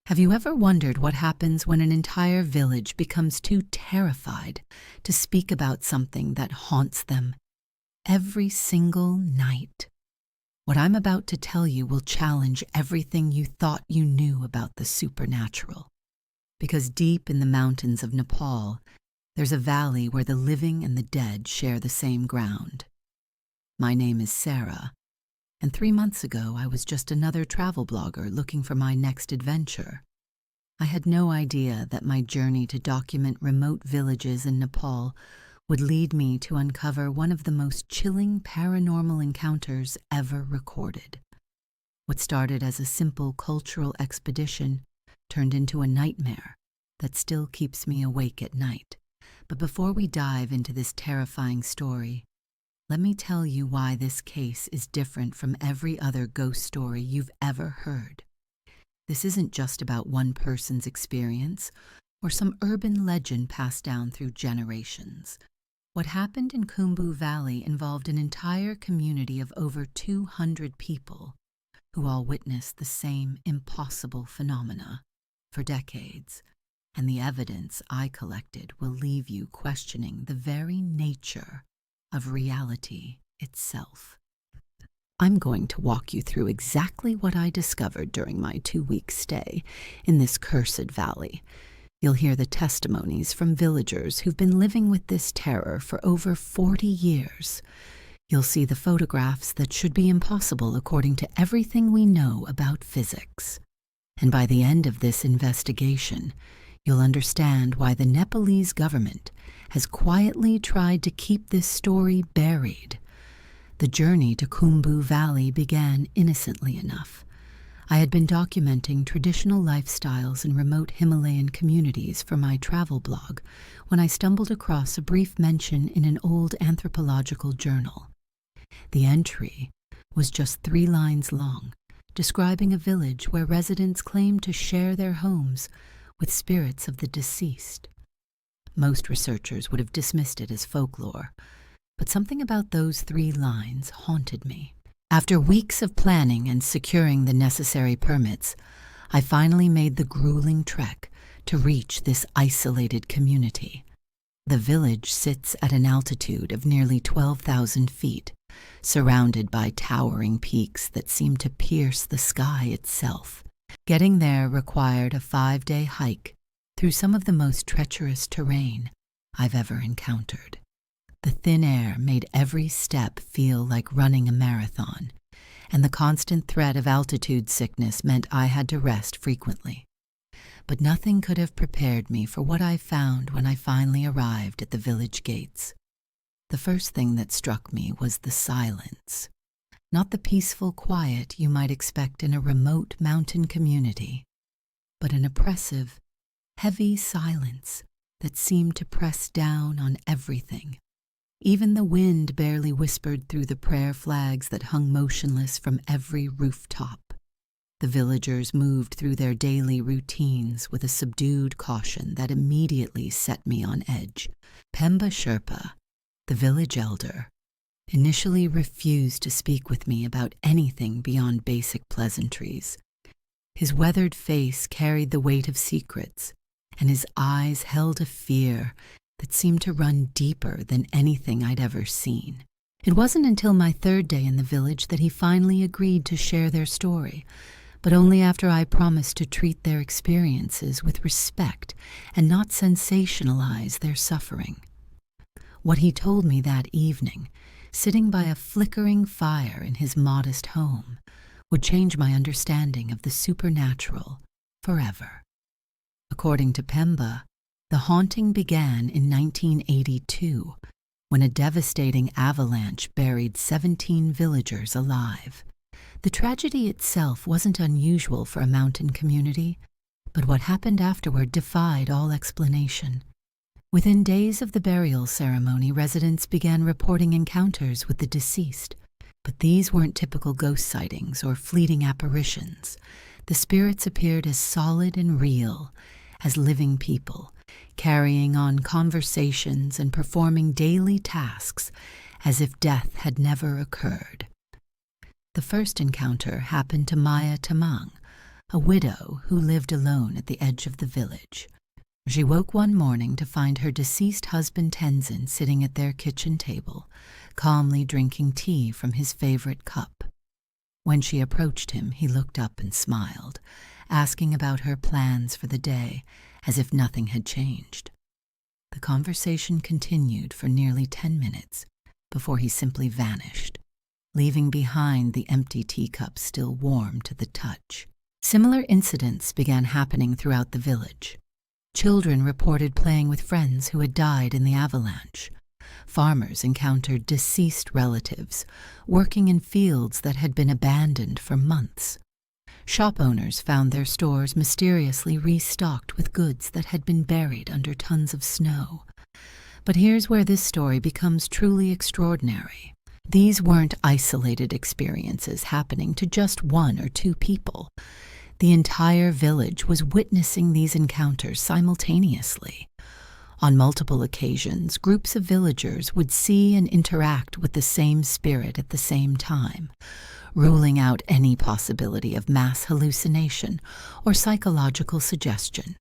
Have you ever wondered what happens when an entire village becomes too terrified to speak about something that haunts them every single night? What I'm about to tell you will challenge everything you thought you knew about the supernatural. Because deep in the mountains of Nepal, there's a valley where the living and the dead share the same ground. My name is Sarah, and 3 months ago I was just another travel blogger looking for my next adventure. I had no idea that my journey to document remote villages in Nepal would lead me to uncover one of the most chilling paranormal encounters ever recorded. What started as a simple cultural expedition turned into a nightmare that still keeps me awake at night. But before we dive into this terrifying story, let me tell you why this case is different from every other ghost story you've ever heard. This isn't just about one person's experience or some urban legend passed down through generations. What happened in Khumbu Valley involved an entire community of over 200 people who all witnessed the same impossible phenomena for decades. And the evidence I collected will leave you questioning the very nature of reality itself. I'm going to walk you through exactly what I discovered during my 2-week stay in this cursed valley. You'll hear the testimonies from villagers who've been living with this terror for over 40 years. You'll see the photographs that should be impossible according to everything we know about physics. And by the end of this investigation, you'll understand why the Nepalese government has quietly tried to keep this story buried. The journey to Khumbu Valley began innocently enough. I had been documenting traditional lifestyles in remote Himalayan communities for my travel blog when I stumbled across a brief mention in an old anthropological journal. The entry was just 3 lines long, describing a village where residents claimed to share their homes with spirits of the deceased. Most researchers would have dismissed it as folklore, but something about those 3 lines haunted me. After weeks of planning and securing the necessary permits, I finally made the grueling trek to reach this isolated community. The village sits at an altitude of nearly 12,000 feet, surrounded by towering peaks that seem to pierce the sky itself. Getting there required a 5-day hike through some of the most treacherous terrain I've ever encountered. The thin air made every step feel like running a marathon, and the constant threat of altitude sickness meant I had to rest frequently. But nothing could have prepared me for what I found when I finally arrived at the village gates. The first thing that struck me was the silence. Not the peaceful quiet you might expect in a remote mountain community, but an oppressive, heavy silence that seemed to press down on everything. Even the wind barely whispered through the prayer flags that hung motionless from every rooftop. The villagers moved through their daily routines with a subdued caution that immediately set me on edge. Pemba Sherpa, the village elder, initially refused to speak with me about anything beyond basic pleasantries. His weathered face carried the weight of secrets, and his eyes held a fear that seemed to run deeper than anything I'd ever seen. It wasn't until my 3rd day in the village that he finally agreed to share their story, but only after I promised to treat their experiences with respect and not sensationalize their suffering. What he told me that evening, sitting by a flickering fire in his modest home, would change my understanding of the supernatural forever. According to Pemba, the haunting began in 1982, when a devastating avalanche buried 17 villagers alive. The tragedy itself wasn't unusual for a mountain community, but what happened afterward defied all explanation. Within days of the burial ceremony, residents began reporting encounters with the deceased, but these weren't typical ghost sightings or fleeting apparitions. The spirits appeared as solid and real as living people, carrying on conversations and performing daily tasks as if death had never occurred. The first encounter happened to Maya Tamang, a widow who lived alone at the edge of the village. She woke one morning to find her deceased husband Tenzin sitting at their kitchen table, calmly drinking tea from his favorite cup. When she approached him, he looked up and smiled, asking about her plans for the day, as if nothing had changed. The conversation continued for nearly 10 minutes before he simply vanished, leaving behind the empty teacup still warm to the touch. Similar incidents began happening throughout the village. Children reported playing with friends who had died in the avalanche. Farmers encountered deceased relatives working in fields that had been abandoned for months. Shop owners found their stores mysteriously restocked with goods that had been buried under tons of snow. But here's where this story becomes truly extraordinary. These weren't isolated experiences happening to just one or two people. The entire village was witnessing these encounters simultaneously. On multiple occasions, groups of villagers would see and interact with the same spirit at the same time, ruling out any possibility of mass hallucination or psychological suggestion.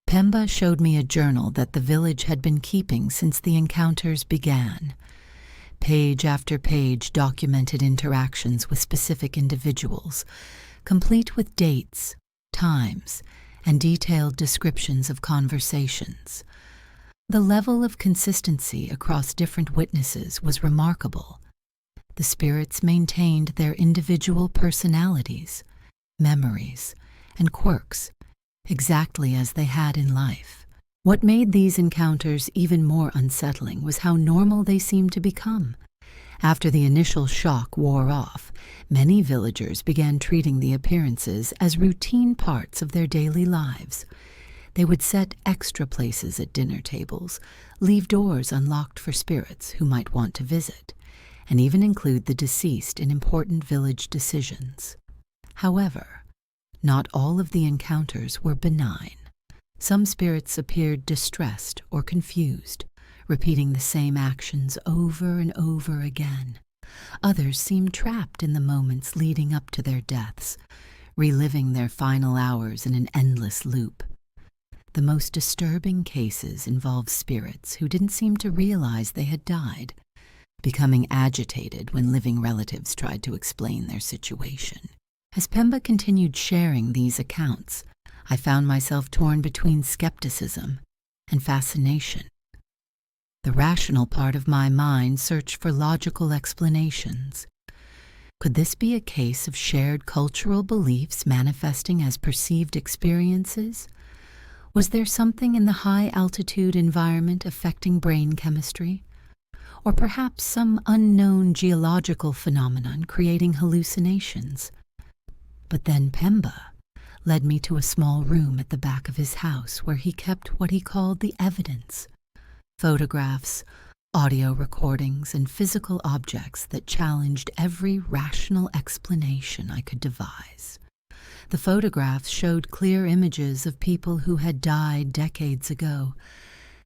Pemba showed me a journal that the village had been keeping since the encounters began. Page after page documented interactions with specific individuals, complete with dates, times, and detailed descriptions of conversations. The level of consistency across different witnesses was remarkable. The spirits maintained their individual personalities, memories, and quirks, exactly as they had in life. What made these encounters even more unsettling was how normal they seemed to become. After the initial shock wore off, many villagers began treating the appearances as routine parts of their daily lives. They would set extra places at dinner tables, leave doors unlocked for spirits who might want to visit, and even include the deceased in important village decisions. However, not all of the encounters were benign. Some spirits appeared distressed or confused, repeating the same actions over and over again. Others seemed trapped in the moments leading up to their deaths, reliving their final hours in an endless loop. The most disturbing cases involved spirits who didn't seem to realize they had died, becoming agitated when living relatives tried to explain their situation. As Pemba continued sharing these accounts, I found myself torn between skepticism and fascination. The rational part of my mind searched for logical explanations. Could this be a case of shared cultural beliefs manifesting as perceived experiences? Was there something in the high-altitude environment affecting brain chemistry? Or perhaps some unknown geological phenomenon creating hallucinations? But then Pemba led me to a small room at the back of his house where he kept what he called the evidence: photographs, audio recordings, and physical objects that challenged every rational explanation I could devise. The photographs showed clear images of people who had died decades ago,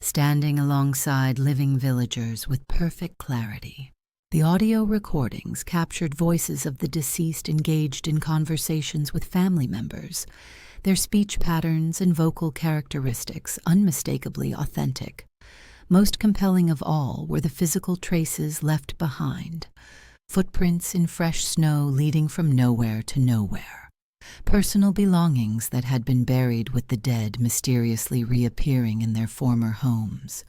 standing alongside living villagers with perfect clarity. The audio recordings captured voices of the deceased engaged in conversations with family members, their speech patterns and vocal characteristics unmistakably authentic. Most compelling of all were the physical traces left behind, footprints in fresh snow leading from nowhere to nowhere, personal belongings that had been buried with the dead mysteriously reappearing in their former homes,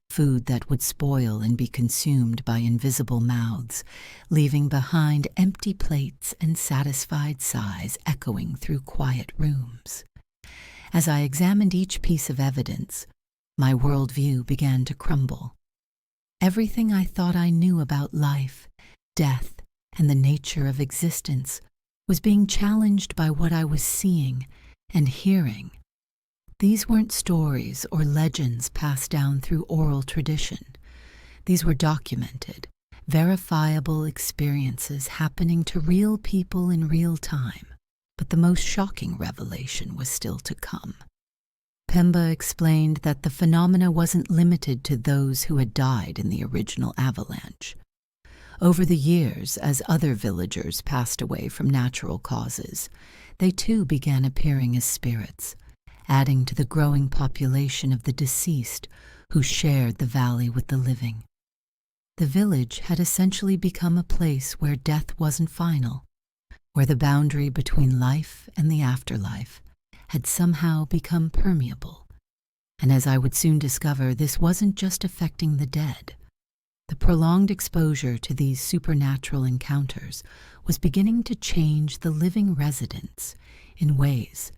food that would spoil and be consumed by invisible mouths, leaving behind empty plates and satisfied sighs echoing through quiet rooms. As I examined each piece of evidence, my worldview began to crumble. Everything I thought I knew about life, death, and the nature of existence was being challenged by what I was seeing and hearing. These weren't stories or legends passed down through oral tradition. These were documented, verifiable experiences happening to real people in real time. But the most shocking revelation was still to come. Pemba explained that the phenomena wasn't limited to those who had died in the original avalanche. Over the years, as other villagers passed away from natural causes, They too began appearing as spirits, adding to the growing population of the deceased who shared the valley with the living. The village had essentially become a place where death wasn't final, where the boundary between life and the afterlife had somehow become permeable. And as I would soon discover, this wasn't just affecting the dead. The prolonged exposure to these supernatural encounters was beginning to change the living residents in ways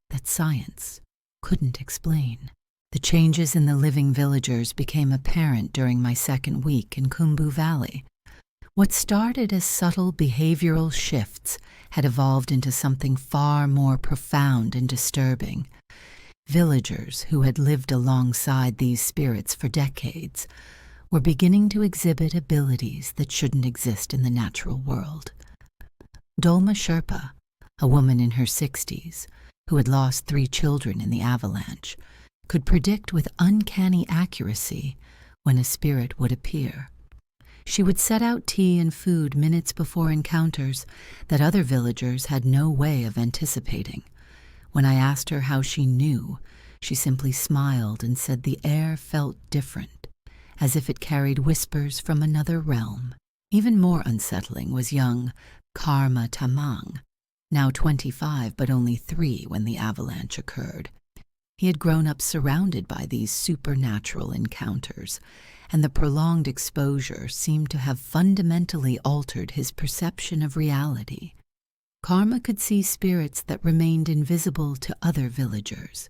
that science couldn't explain. The changes in the living villagers became apparent during my second week in Khumbu Valley. What started as subtle behavioral shifts had evolved into something far more profound and disturbing. Villagers who had lived alongside these spirits for decades were beginning to exhibit abilities that shouldn't exist in the natural world. Dolma Sherpa, a woman in her 60s who had lost 3 children in the avalanche, could predict with uncanny accuracy when a spirit would appear. She would set out tea and food minutes before encounters that other villagers had no way of anticipating. When I asked her how she knew, she simply smiled and said the air felt different, as if it carried whispers from another realm. Even more unsettling was young Karma Tamang, now 25 but only 3 when the avalanche occurred. He had grown up surrounded by these supernatural encounters, and the prolonged exposure seemed to have fundamentally altered his perception of reality. Karma could see spirits that remained invisible to other villagers.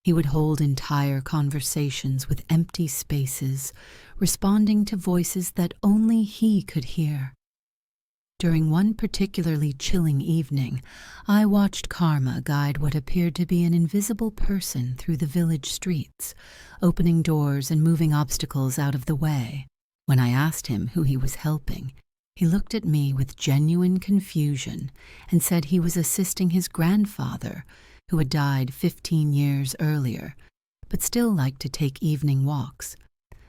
He would hold entire conversations with empty spaces, responding to voices that only he could hear. During one particularly chilling evening, I watched Karma guide what appeared to be an invisible person through the village streets, opening doors and moving obstacles out of the way. When I asked him who he was helping, he looked at me with genuine confusion and said he was assisting his grandfather, who had died 15 years earlier, but still liked to take evening walks.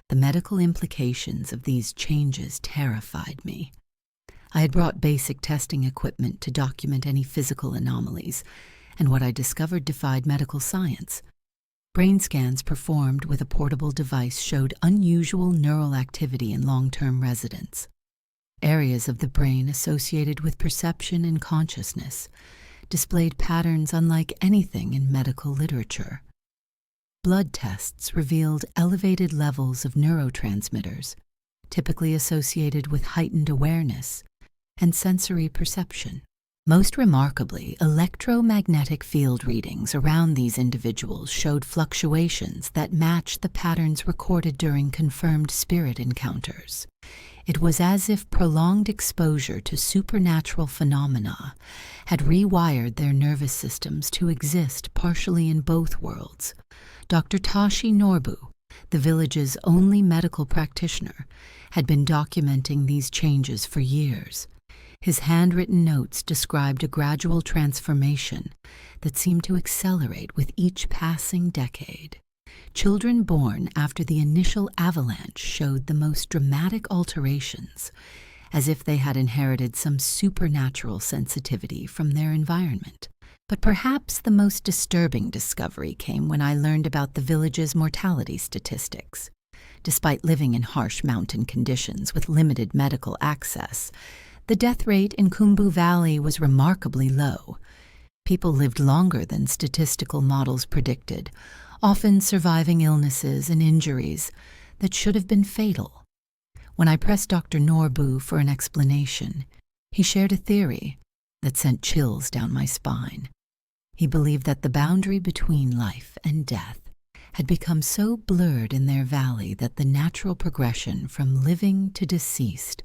The medical implications of these changes terrified me. I had brought basic testing equipment to document any physical anomalies, and what I discovered defied medical science. Brain scans performed with a portable device showed unusual neural activity in long-term residents. Areas of the brain associated with perception and consciousness displayed patterns unlike anything in medical literature. Blood tests revealed elevated levels of neurotransmitters, typically associated with heightened awareness and sensory perception. Most remarkably, electromagnetic field readings around these individuals showed fluctuations that matched the patterns recorded during confirmed spirit encounters. It was as if prolonged exposure to supernatural phenomena had rewired their nervous systems to exist partially in both worlds. Dr. Tashi Norbu, the village's only medical practitioner, had been documenting these changes for years. His handwritten notes described a gradual transformation that seemed to accelerate with each passing decade. Children born after the initial avalanche showed the most dramatic alterations, as if they had inherited some supernatural sensitivity from their environment. But perhaps the most disturbing discovery came when I learned about the village's mortality statistics. Despite living in harsh mountain conditions with limited medical access, the death rate in Khumbu Valley was remarkably low. People lived longer than statistical models predicted, often surviving illnesses and injuries that should have been fatal. When I pressed Dr. Norbu for an explanation, he shared a theory that sent chills down my spine. He believed that the boundary between life and death had become so blurred in their valley that the natural progression from living to deceased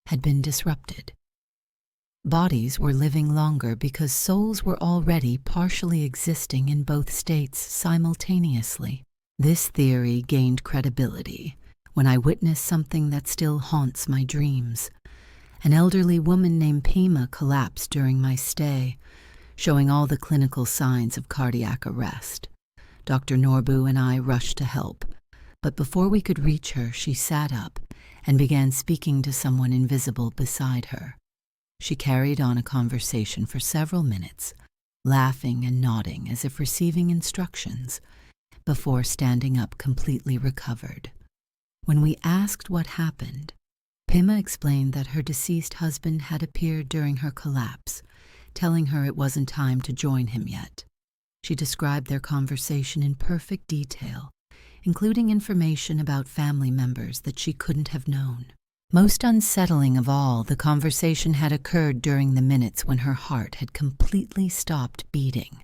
had been disrupted. Bodies were living longer because souls were already partially existing in both states simultaneously. This theory gained credibility when I witnessed something that still haunts my dreams. An elderly woman named Pima collapsed during my stay, showing all the clinical signs of cardiac arrest. Dr. Norbu and I rushed to help, but before we could reach her, she sat up and began speaking to someone invisible beside her. She carried on a conversation for several minutes, laughing and nodding as if receiving instructions, before standing up completely recovered. When we asked what happened, Pema explained that her deceased husband had appeared during her collapse, telling her it wasn't time to join him yet. She described their conversation in perfect detail, including information about family members that she couldn't have known. Most unsettling of all, the conversation had occurred during the minutes when her heart had completely stopped beating.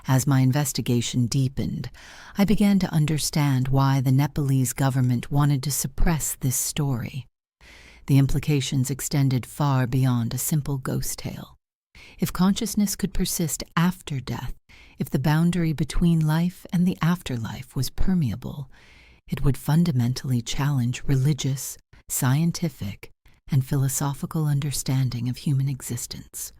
As my investigation deepened, I began to understand why the Nepalese government wanted to suppress this story. The implications extended far beyond a simple ghost tale. If consciousness could persist after death, if the boundary between life and the afterlife was permeable, it would fundamentally challenge religious, scientific, and philosophical understanding of human existence.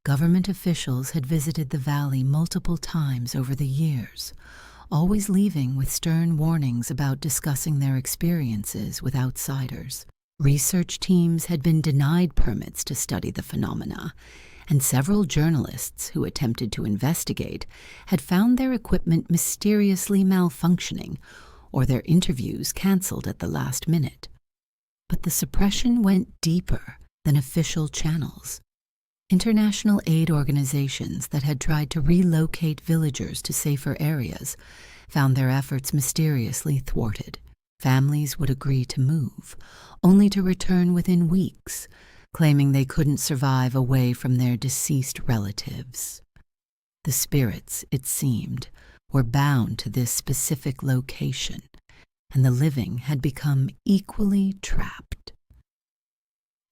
Government officials had visited the valley multiple times over the years, always leaving with stern warnings about discussing their experiences with outsiders. Research teams had been denied permits to study the phenomena, and several journalists who attempted to investigate had found their equipment mysteriously malfunctioning or their interviews canceled at the last minute. But the suppression went deeper than official channels. International aid organizations that had tried to relocate villagers to safer areas found their efforts mysteriously thwarted. Families would agree to move, only to return within weeks, claiming they couldn't survive away from their deceased relatives. The spirits, it seemed, were bound to this specific location, and the living had become equally trapped.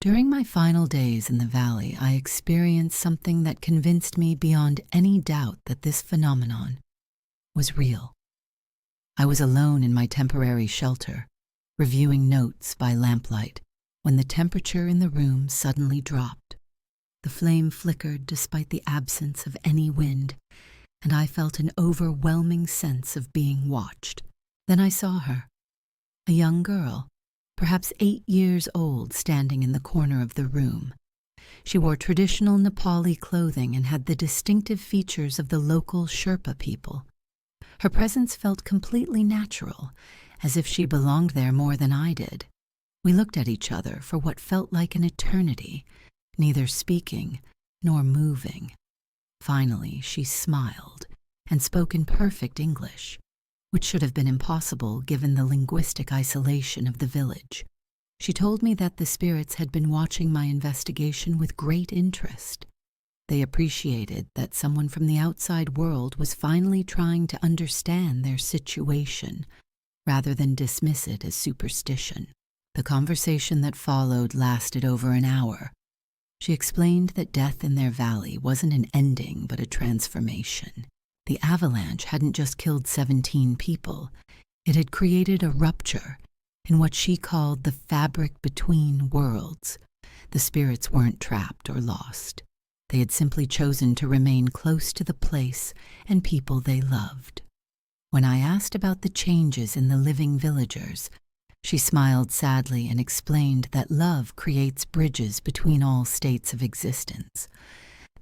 During my final days in the valley, I experienced something that convinced me beyond any doubt that this phenomenon was real. I was alone in my temporary shelter, reviewing notes by lamplight, when the temperature in the room suddenly dropped. The flame flickered despite the absence of any wind, and I felt an overwhelming sense of being watched. Then I saw her, a young girl, perhaps 8 years old, standing in the corner of the room. She wore traditional Nepali clothing and had the distinctive features of the local Sherpa people. Her presence felt completely natural, as if she belonged there more than I did. We looked at each other for what felt like an eternity, neither speaking nor moving. Finally, she smiled and spoke in perfect English, which should have been impossible given the linguistic isolation of the village. She told me that the spirits had been watching my investigation with great interest. They appreciated that someone from the outside world was finally trying to understand their situation, rather than dismiss it as superstition. The conversation that followed lasted over an hour. She explained that death in their valley wasn't an ending but a transformation. The avalanche hadn't just killed 17 people, it had created a rupture in what she called the fabric between worlds. The spirits weren't trapped or lost. They had simply chosen to remain close to the place and people they loved. When I asked about the changes in the living villagers, she smiled sadly and explained that love creates bridges between all states of existence.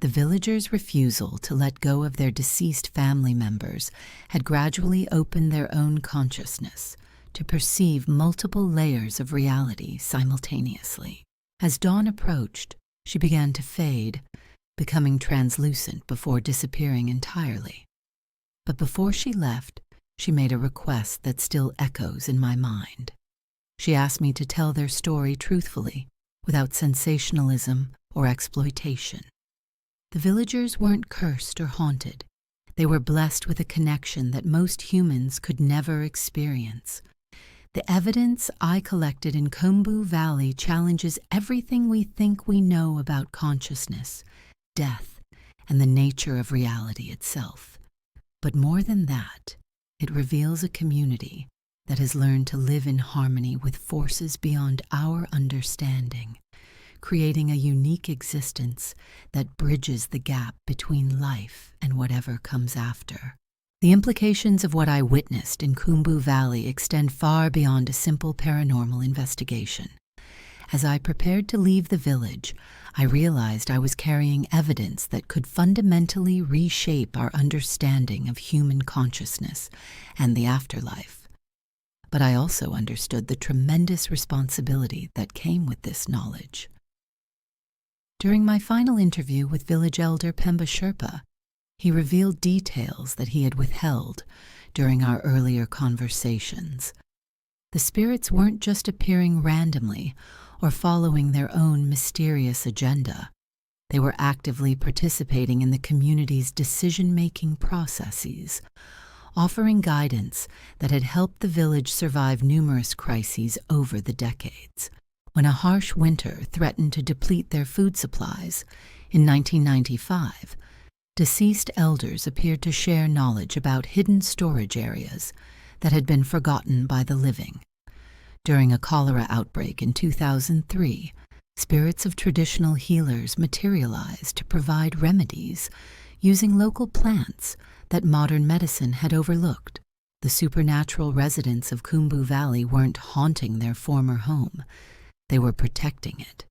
The villagers' refusal to let go of their deceased family members had gradually opened their own consciousness to perceive multiple layers of reality simultaneously. As dawn approached, she began to fade, becoming translucent before disappearing entirely. But before she left, she made a request that still echoes in my mind. She asked me to tell their story truthfully, without sensationalism or exploitation. The villagers weren't cursed or haunted. They were blessed with a connection that most humans could never experience. The evidence I collected in Khumbu Valley challenges everything we think we know about consciousness, death, and the nature of reality itself. But more than that, it reveals a community that has learned to live in harmony with forces beyond our understanding, creating a unique existence that bridges the gap between life and whatever comes after. The implications of what I witnessed in Khumbu Valley extend far beyond a simple paranormal investigation. As I prepared to leave the village, I realized I was carrying evidence that could fundamentally reshape our understanding of human consciousness and the afterlife. But I also understood the tremendous responsibility that came with this knowledge. During my final interview with village elder Pemba Sherpa, he revealed details that he had withheld during our earlier conversations. The spirits weren't just appearing randomly or following their own mysterious agenda. They were actively participating in the community's decision-making processes, offering guidance that had helped the village survive numerous crises over the decades. When a harsh winter threatened to deplete their food supplies in 1995, deceased elders appeared to share knowledge about hidden storage areas that had been forgotten by the living. During a cholera outbreak in 2003, spirits of traditional healers materialized to provide remedies using local plants that modern medicine had overlooked. The supernatural residents of Khumbu Valley weren't haunting their former home. They were protecting it.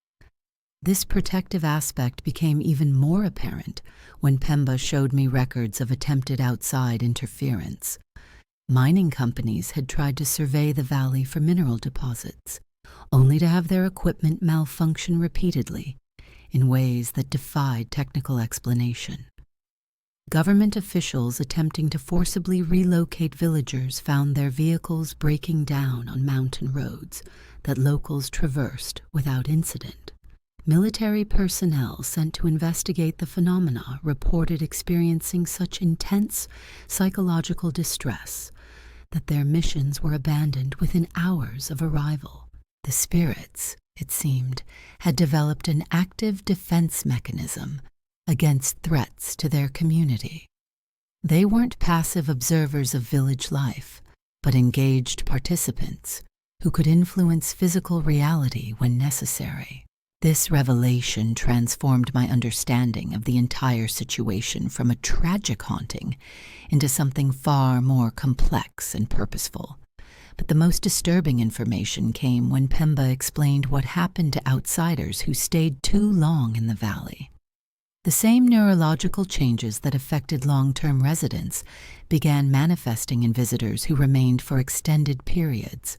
This protective aspect became even more apparent when Pemba showed me records of attempted outside interference. Mining companies had tried to survey the valley for mineral deposits, only to have their equipment malfunction repeatedly in ways that defied technical explanation. Government officials attempting to forcibly relocate villagers found their vehicles breaking down on mountain roads that locals traversed without incident. Military personnel sent to investigate the phenomena reported experiencing such intense psychological distress that their missions were abandoned within hours of arrival. The spirits, it seemed, had developed an active defense mechanism against threats to their community. They weren't passive observers of village life, but engaged participants who could influence physical reality when necessary. This revelation transformed my understanding of the entire situation from a tragic haunting into something far more complex and purposeful. But the most disturbing information came when Pemba explained what happened to outsiders who stayed too long in the valley. The same neurological changes that affected long-term residents began manifesting in visitors who remained for extended periods.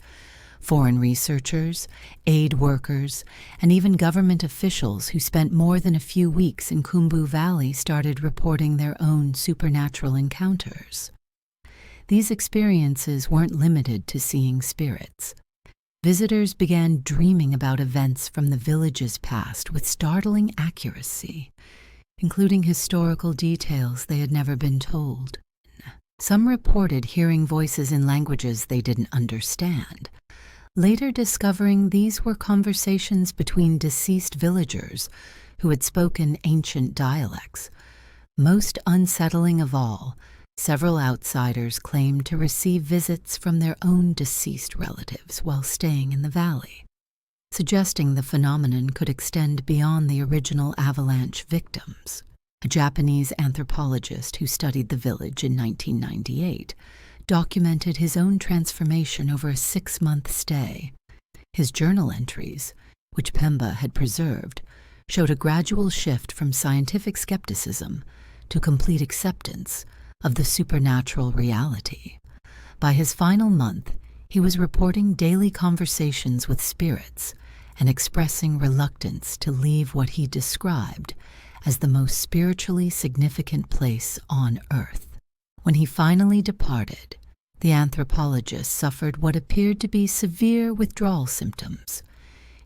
Foreign researchers, aid workers, and even government officials who spent more than a few weeks in Khumbu Valley started reporting their own supernatural encounters. These experiences weren't limited to seeing spirits. Visitors began dreaming about events from the village's past with startling accuracy, including historical details they had never been told. Some reported hearing voices in languages they didn't understand, later discovering these were conversations between deceased villagers who had spoken ancient dialects. Most unsettling of all, several outsiders claimed to receive visits from their own deceased relatives while staying in the valley, suggesting the phenomenon could extend beyond the original avalanche victims. A Japanese anthropologist who studied the village in 1998 documented his own transformation over a 6-month stay. His journal entries, which Pemba had preserved, showed a gradual shift from scientific skepticism to complete acceptance of the supernatural reality. By his final month, he was reporting daily conversations with spirits and expressing reluctance to leave what he described as the most spiritually significant place on Earth. When he finally departed, the anthropologist suffered what appeared to be severe withdrawal symptoms.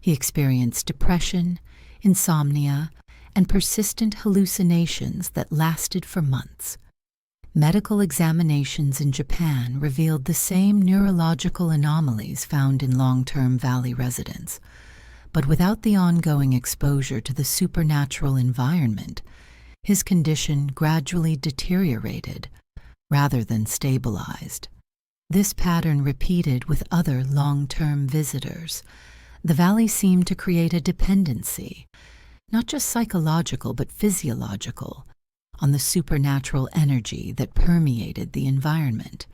He experienced depression, insomnia, and persistent hallucinations that lasted for months. Medical examinations in Japan revealed the same neurological anomalies found in long-term valley residents, but without the ongoing exposure to the supernatural environment, his condition gradually deteriorated rather than stabilized. This pattern repeated with other long-term visitors. The valley seemed to create a dependency, not just psychological but physiological, on the supernatural energy that permeated the environment.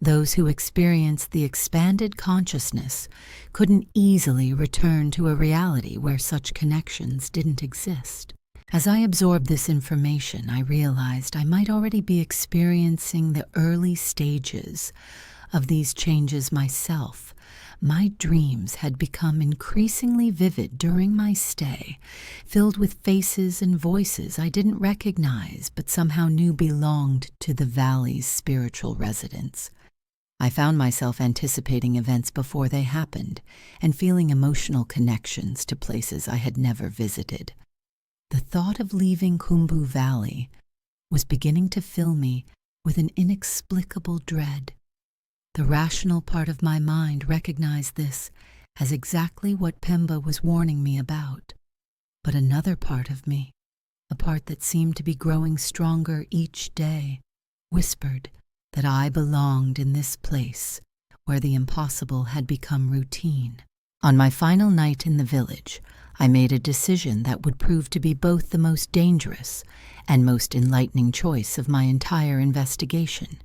Those who experienced the expanded consciousness couldn't easily return to a reality where such connections didn't exist. As I absorbed this information, I realized I might already be experiencing the early stages of these changes myself. My dreams had become increasingly vivid during my stay, filled with faces and voices I didn't recognize but somehow knew belonged to the valley's spiritual residents. I found myself anticipating events before they happened and feeling emotional connections to places I had never visited. The thought of leaving Khumbu Valley was beginning to fill me with an inexplicable dread. The rational part of my mind recognized this as exactly what Pemba was warning me about. But another part of me, a part that seemed to be growing stronger each day, whispered that I belonged in this place where the impossible had become routine. On my final night in the village, I made a decision that would prove to be both the most dangerous and most enlightening choice of my entire investigation.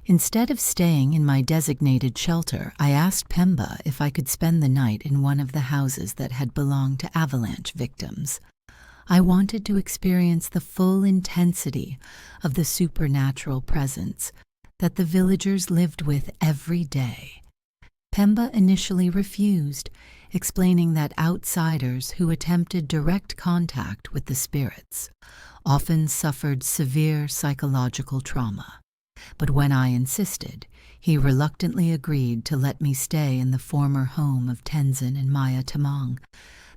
Instead of staying in my designated shelter, I asked Pemba if I could spend the night in one of the houses that had belonged to avalanche victims. I wanted to experience the full intensity of the supernatural presence that the villagers lived with every day. Pemba initially refused, explaining that outsiders who attempted direct contact with the spirits often suffered severe psychological trauma. But when I insisted, he reluctantly agreed to let me stay in the former home of Tenzin and Maya Tamang,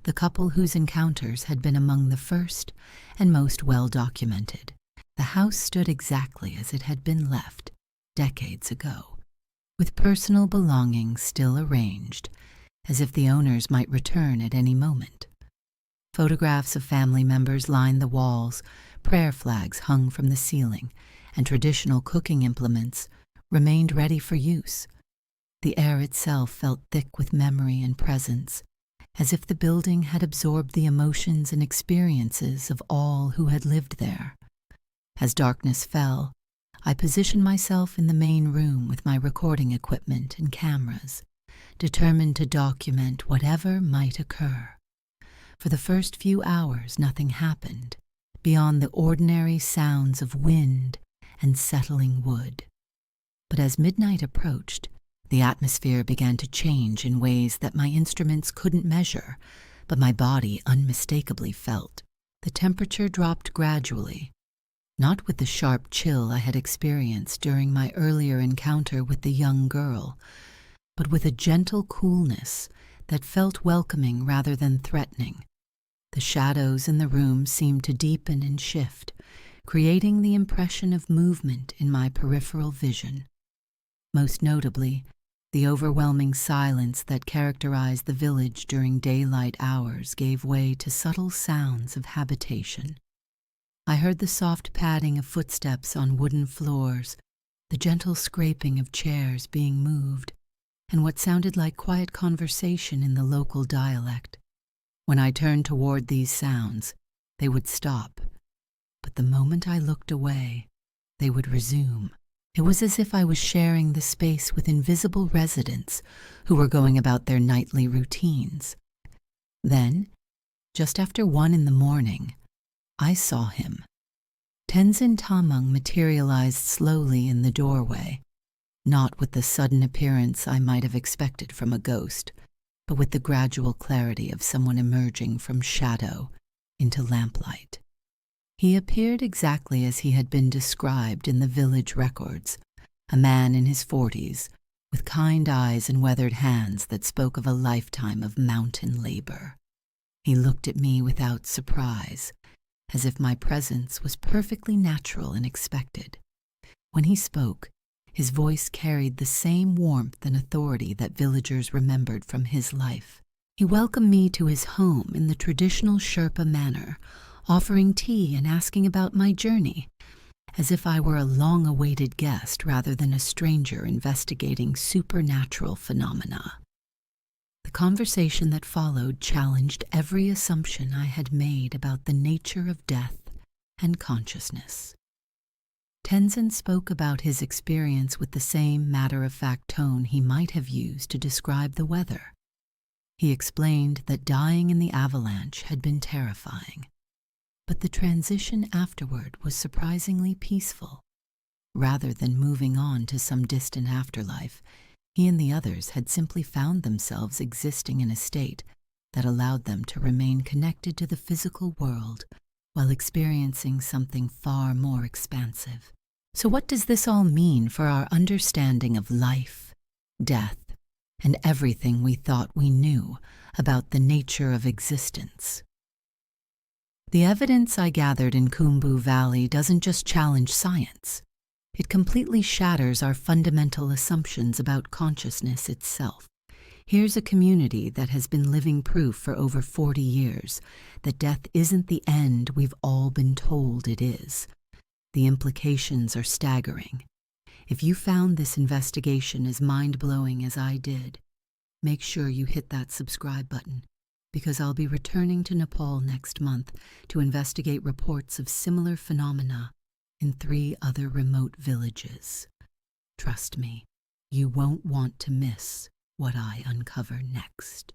the couple whose encounters had been among the first and most well-documented. The house stood exactly as it had been left decades ago, with personal belongings still arranged, as if the owners might return at any moment. Photographs of family members lined the walls, prayer flags hung from the ceiling, and traditional cooking implements remained ready for use. The air itself felt thick with memory and presence, as if the building had absorbed the emotions and experiences of all who had lived there. As darkness fell, I positioned myself in the main room with my recording equipment and cameras, determined to document whatever might occur. For the first few hours, nothing happened, beyond the ordinary sounds of wind and settling wood. But as midnight approached, the atmosphere began to change in ways that my instruments couldn't measure, but my body unmistakably felt. The temperature dropped gradually, not with the sharp chill I had experienced during my earlier encounter with the young girl, but with a gentle coolness that felt welcoming rather than threatening. The shadows in the room seemed to deepen and shift, creating the impression of movement in my peripheral vision. Most notably, the overwhelming silence that characterized the village during daylight hours gave way to subtle sounds of habitation. I heard the soft padding of footsteps on wooden floors, the gentle scraping of chairs being moved, and what sounded like quiet conversation in the local dialect. When I turned toward these sounds, they would stop, but the moment I looked away, they would resume. It was as if I was sharing the space with invisible residents who were going about their nightly routines. Then, just after 1 a.m, I saw him. Tenzin Tamang materialized slowly in the doorway, not with the sudden appearance I might have expected from a ghost, but with the gradual clarity of someone emerging from shadow into lamplight. He appeared exactly as he had been described in the village records, a man in his 40s, with kind eyes and weathered hands that spoke of a lifetime of mountain labor. He looked at me without surprise, as if my presence was perfectly natural and expected. When he spoke, his voice carried the same warmth and authority that villagers remembered from his life. He welcomed me to his home in the traditional Sherpa manner, offering tea and asking about my journey, as if I were a long-awaited guest rather than a stranger investigating supernatural phenomena. The conversation that followed challenged every assumption I had made about the nature of death and consciousness. Tenzin spoke about his experience with the same matter-of-fact tone he might have used to describe the weather. He explained that dying in the avalanche had been terrifying, but the transition afterward was surprisingly peaceful. Rather than moving on to some distant afterlife, he and the others had simply found themselves existing in a state that allowed them to remain connected to the physical world while experiencing something far more expansive. So what does this all mean for our understanding of life, death, and everything we thought we knew about the nature of existence? The evidence I gathered in Khumbu Valley doesn't just challenge science. It completely shatters our fundamental assumptions about consciousness itself. Here's a community that has been living proof for over 40 years that death isn't the end we've all been told it is. The implications are staggering. If you found this investigation as mind-blowing as I did, make sure you hit that subscribe button, because I'll be returning to Nepal next month to investigate reports of similar phenomena in 3 other remote villages. Trust me, you won't want to miss what I uncover next.